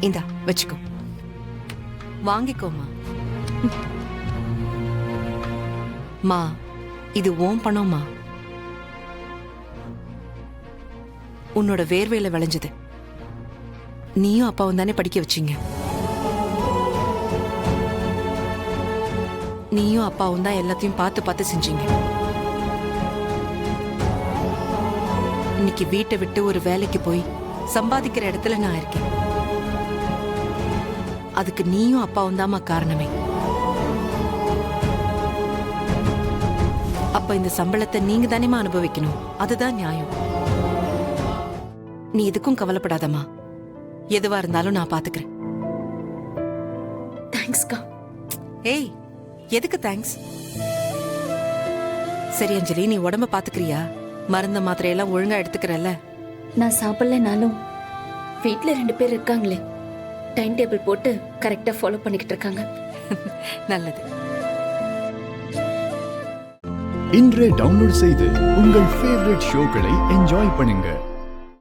இந்தா வச்சுக்கோ, வாங்கிக்கோமா. மா, இது ஓம் பணம்மா. உன்னோட வேர்வையில விளைஞ்சது. நீயும் அப்பாவும் தானே படிக்க வச்சீங்க. நீயும் அப்பாவும் தான் எல்லாத்தையும் பார்த்து பார்த்து செஞ்சீங்க. இன்னைக்கு வீட்டை விட்டு ஒரு வேலைக்கு போய் சம்பாதிக்கிற இடத்துல நான் இருக்கேன். அதுக்கு நீயும் அப்பாவும் தாம்மா காரணமே. அப்ப இந்த சம்பளத்தை நீங்க தானேமா அனுபவிக்கணும். அதுதான் நியாயம். நீ எதுக்கும் கவலைப்படாதம்மா. எதுவா இருந்தாலும் நான் பாத்துக்கிறேன். தேங்க்ஸ்க்கா. ஏய், எதுக்கு தேங்க்ஸ்? சரி அஞ்சலி, நீ உடம்ப பாத்துக்கிறியா? மருந்த மாத்திரையெல்லாம் ஒழுங்கா எடுத்துக்கிறல்ல? நான் சாப்பிடலனாலும் வீட்ல 2 பேர் இருக்காங்களே, டைம் டேபிள் போட்டு கரெக்டா ஃபாலோ பண்ணிக்கிட்டு இருக்காங்க. நல்லது. இன்றே டவுன்லோட் செய்து உங்கள் ஃபேவரட் ஷோக்களை என்ஜாய் பண்ணுங்க.